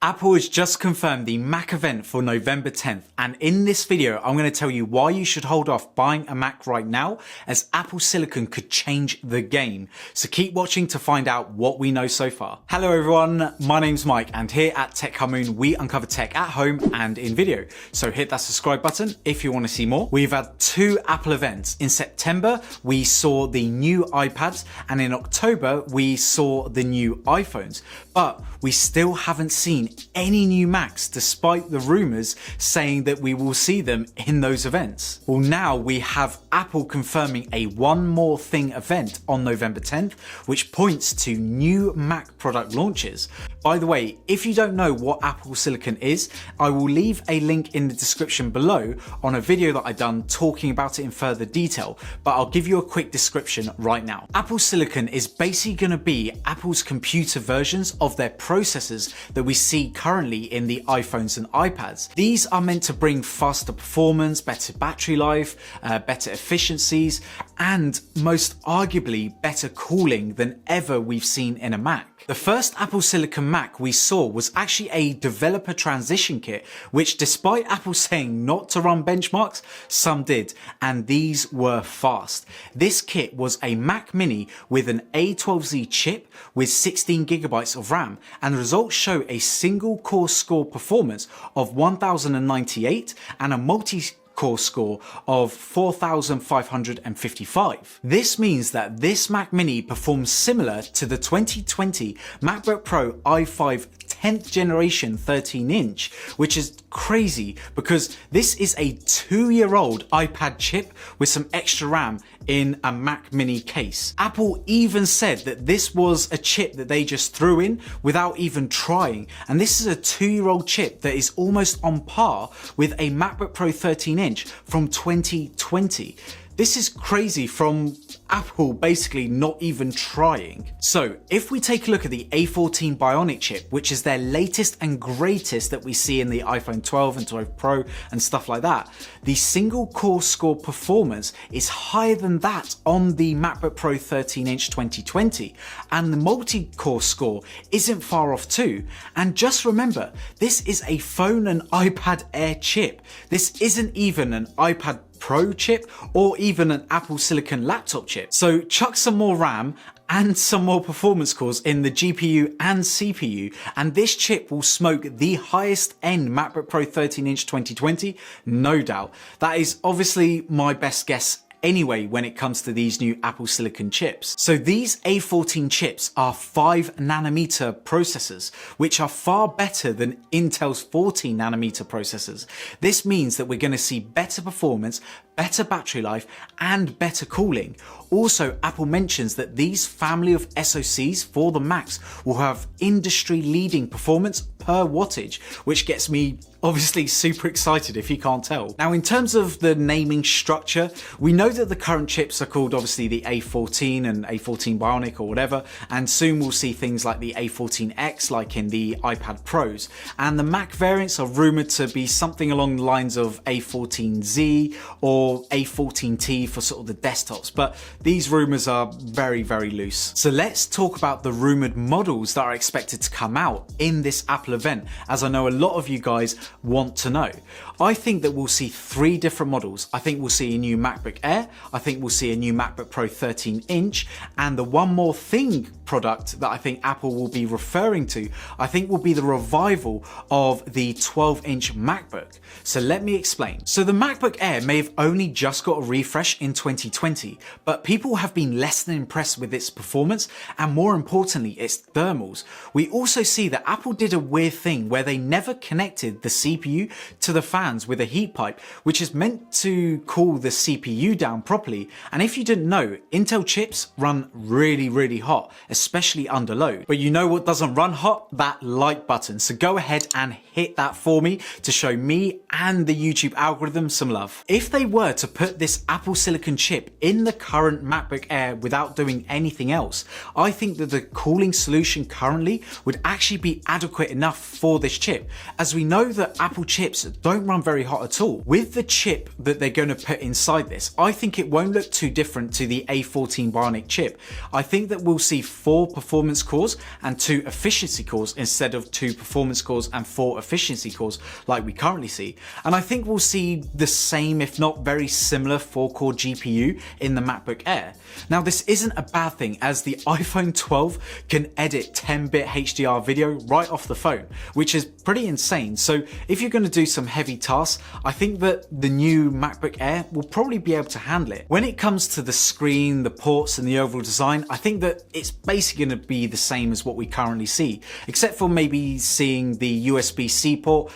Apple has just confirmed the Mac event for November 10th, and in this video I'm going to tell you why you should hold off buying a Mac right now, as Apple Silicon could change the game. So keep watching to find out what we know so far. Hello everyone, my name's Mike, and here at Tech Moon we uncover tech at home and in video. So hit that subscribe button if you want to see more. We've had two Apple events. In September we saw the new iPads, and in October we saw the new iPhones, but we still haven't seen any new Macs despite the rumors saying that we will see them in those events. Well, now we have Apple confirming a One More Thing event on November 10th, which points to new Mac product launches. By the way, if you don't know what Apple Silicon is, I will leave a link in the description below on a video that I've done talking about it in further detail, but I'll give you a quick description right now. Apple Silicon is basically going to be Apple's computer versions of their processors that we see currently in the iPhones and iPads. These are meant to bring faster performance, better battery life, better efficiencies, and most arguably better cooling than ever we've seen in a Mac. The first Apple Silicon Mac we saw was actually a developer transition kit, which despite Apple saying not to run benchmarks, some did, and these were fast. This kit was a Mac Mini with an A12Z chip with 16GB of RAM, and the results show a single core score performance of 1098 and a multi-core score of 4555. This means that this Mac Mini performs similar to the 2020 MacBook Pro i5 10th generation 13-inch, which is crazy because this is a 2-year-old iPad chip with some extra RAM in a Mac Mini case. Apple even said that this was a chip that they just threw in without even trying, and this is a 2-year-old chip that is almost on par with a MacBook Pro 13-inch from 2020. This is crazy from Apple basically not even trying. So if we take a look at the A14 Bionic chip, which is their latest and greatest that we see in the iPhone 12 and 12 Pro and stuff like that, the single core score performance is higher than that on the MacBook Pro 13-inch 2020, and the multi-core score isn't far off too. And just remember, this is a phone and iPad Air chip. This isn't even an iPad Pro chip or even an Apple Silicon laptop chip. So chuck some more RAM and some more performance cores in the GPU and CPU, and this chip will smoke the highest end MacBook Pro 13-inch 2020, no doubt. That is obviously my best guess anyway when it comes to these new Apple Silicon chips. So these A14 chips are 5nm processors, which are far better than Intel's 14nm processors. This means that we're going to see better performance, better battery life, and better cooling. Also, Apple mentions that these family of SoCs for the Macs will have industry-leading performance per wattage, which gets me obviously super excited if you can't tell. Now, in terms of the naming structure, we know that the current chips are called obviously the A14 and A14 Bionic or whatever, and soon we'll see things like the A14X like in the iPad Pros, and the Mac variants are rumored to be something along the lines of A14Z or A14T for sort of the desktops, but these rumors are very, very loose. So let's talk about the rumored models that are expected to come out in this Apple event, as I know a lot of you guys want to know. I think that we'll see 3 different models. I think we'll see a new MacBook Air, I think we'll see a new MacBook Pro 13-inch, and the One More Thing product that I think Apple will be referring to, I think will be the revival of the 12-inch MacBook. So let me explain. So the MacBook Air may have only just got a refresh in 2020, but people have been less than impressed with its performance and, more importantly, its thermals. We also see that Apple did a weird thing where they never connected the CPU to the fans with a heat pipe, which is meant to cool the CPU down properly. And if you didn't know, Intel chips run really, really hot, especially under load. But you know what doesn't run hot? That like button. So go ahead and hit that for me to show me and the YouTube algorithm some love. If they were to put this Apple Silicon chip in the current MacBook Air without doing anything else, I think that the cooling solution currently would actually be adequate enough enough for this chip, as we know that Apple chips don't run very hot at all. With the chip that they're going to put inside this, I think it won't look too different to the A14 Bionic chip. I think that we'll see 4 performance cores and 2 efficiency cores instead of 2 performance cores and 4 efficiency cores like we currently see. And I think we'll see the same, if not very similar, 4-core GPU in the MacBook Air. Now, this isn't a bad thing, as the iPhone 12 can edit 10-bit HDR video right off the phone, which is pretty insane. So if you're going to do some heavy tasks, I think that the new MacBook Air will probably be able to handle it. When it comes to the screen, the ports and the overall design, I think that it's basically going to be the same as what we currently see, except for maybe seeing the USB-C port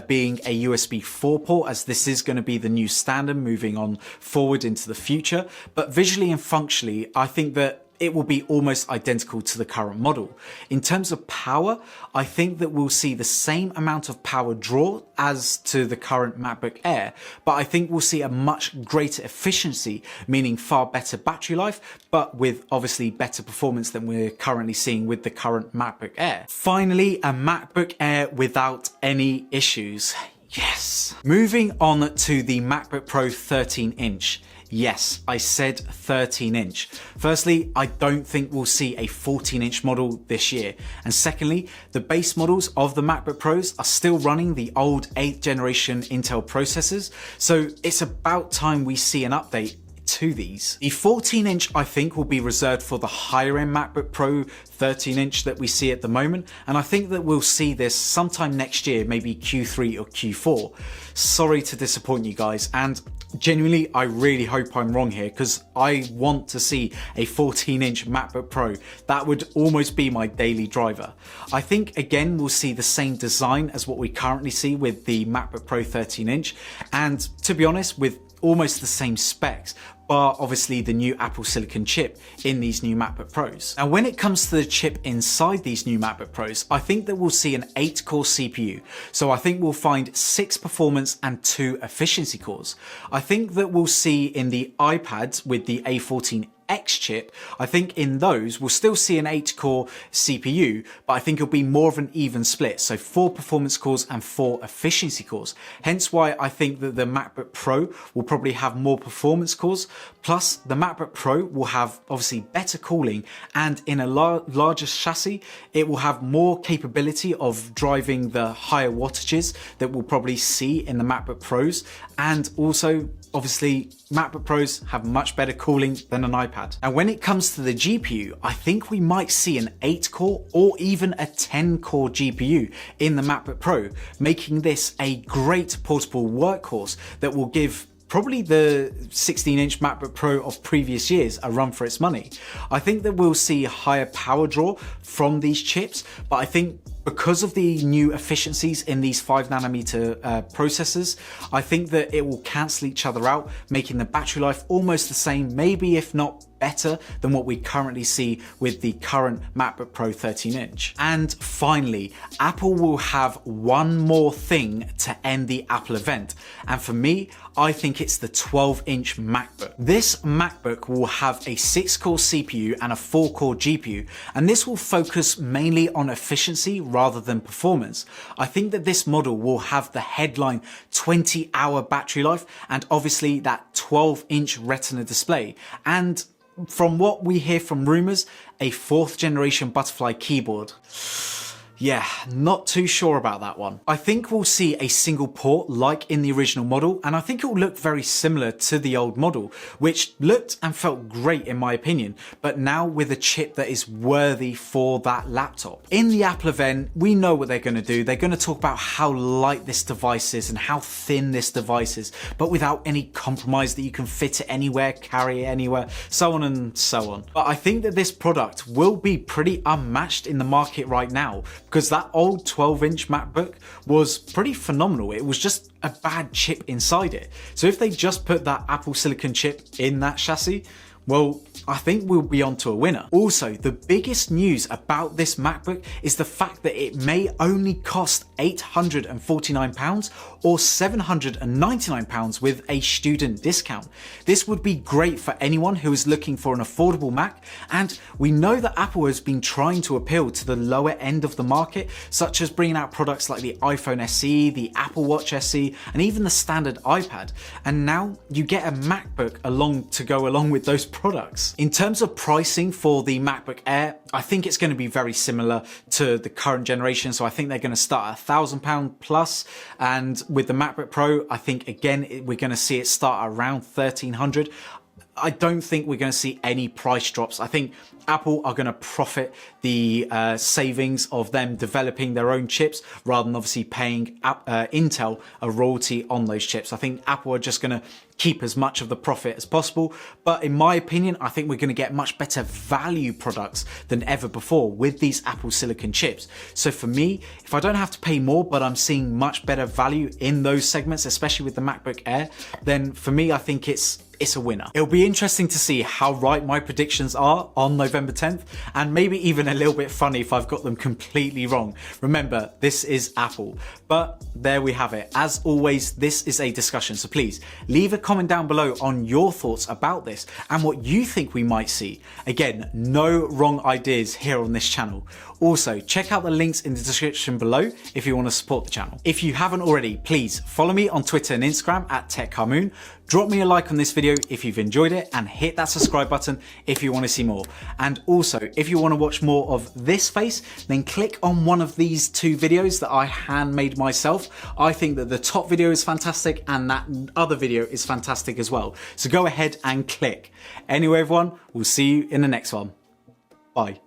being a USB 4 port, as this is going to be the new standard moving on forward into the future. But visually and functionally, I think that it will be almost identical to the current model. In terms of power, I think that we'll see the same amount of power draw as to the current MacBook Air, but I think we'll see a much greater efficiency, meaning far better battery life, but with obviously better performance than we're currently seeing with the current MacBook Air. Finally, a MacBook Air without any issues. Yes. Moving on to the MacBook Pro 13-inch. Yes, I said 13-inch. Firstly, I don't think we'll see a 14-inch model this year. And secondly, the base models of the MacBook Pros are still running the old 8th generation Intel processors, so it's about time we see an update to these. The 14-inch I think will be reserved for the higher end MacBook Pro 13-inch that we see at the moment, and I think that we'll see this sometime next year, maybe Q3 or Q4. Sorry to disappoint you guys, and genuinely I really hope I'm wrong here, because I want to see a 14-inch MacBook Pro. That would almost be my daily driver. I think again we'll see the same design as what we currently see with the MacBook Pro 13-inch, and to be honest, with almost the same specs, bar obviously the new Apple Silicon chip in these new MacBook Pros. Now, when it comes to the chip inside these new MacBook Pros, I think that we'll see an 8-core CPU. So I think we'll find 6 performance and 2 efficiency cores. I think that we'll see in the iPads with the A14 X chip, I think in those we'll still see an 8-core CPU, but I think it'll be more of an even split, so 4 performance cores and 4 efficiency cores. Hence why I think that the MacBook Pro will probably have more performance cores, plus the MacBook Pro will have obviously better cooling, and in a larger chassis it will have more capability of driving the higher wattages that we'll probably see in the MacBook Pros, and also obviously MacBook Pros have much better cooling than an iPad. And when it comes to the GPU, I think we might see an 8-core or even a 10-core GPU in the MacBook Pro, making this a great portable workhorse that will give probably the 16-inch MacBook Pro of previous years a run for its money. I think that we'll see higher power draw from these chips, but I think because of the new efficiencies in these 5nm processors, I think that it will cancel each other out, making the battery life almost the same, maybe if not better than what we currently see with the current MacBook Pro 13-inch. And finally, Apple will have one more thing to end the Apple event, and for me, I think it's the 12-inch MacBook. This MacBook will have a 6-core CPU and a 4-core GPU, and this will focus mainly on efficiency rather than performance. I think that this model will have the headline 20-hour battery life and obviously that 12-inch Retina display, and from what we hear from rumours, a 4th generation butterfly keyboard. Yeah, not too sure about that one. I think we'll see a single port like in the original model, and I think it will look very similar to the old model, which looked and felt great in my opinion, but now with a chip that is worthy for that laptop. In the Apple event, we know what they're going to do. They're going to talk about how light this device is and how thin this device is, but without any compromise that you can fit it anywhere, carry it anywhere, so on and so on. But I think that this product will be pretty unmatched in the market right now, because that old 12-inch MacBook was pretty phenomenal. It was just a bad chip inside it. So if they just put that Apple Silicon chip in that chassis, well, I think we'll be onto a winner. Also, the biggest news about this MacBook is the fact that it may only cost £849 or £799 with a student discount. This would be great for anyone who is looking for an affordable Mac, and we know that Apple has been trying to appeal to the lower end of the market, such as bringing out products like the iPhone SE, the Apple Watch SE, and even the standard iPad. And now you get a MacBook to go along with those products. In terms of pricing for the MacBook Air, I think it's going to be very similar to the current generation. So I think they're going to start at £1,000 plus. And with the MacBook Pro, I think again, we're going to see it start around £1,300. I don't think we're going to see any price drops. I think Apple are going to profit the savings of them developing their own chips rather than obviously paying Intel a royalty on those chips. I think Apple are just going to keep as much of the profit as possible. But in my opinion, I think we're going to get much better value products than ever before with these Apple Silicon chips. So for me, if I don't have to pay more, but I'm seeing much better value in those segments, especially with the MacBook Air, then for me, I think it's a winner. It'll be interesting to see how right my predictions are on November 10th, and maybe even a little bit funny if I've got them completely wrong. Remember, this is Apple. But there we have it. As always, this is a discussion, so please leave a comment down below on your thoughts about this and what you think we might see. Again, no wrong ideas here on this channel. Also, check out the links in the description below if you want to support the channel. If you haven't already, please follow me on Twitter and Instagram at TechCarMoon. Drop me a like on this video if you've enjoyed it, and hit that subscribe button if you want to see more. And also, if you want to watch more of this face, then click on one of these two videos that I handmade myself. I think that the top video is fantastic and that other video is fantastic as well. So go ahead and click. Anyway, everyone, we'll see you in the next one. Bye.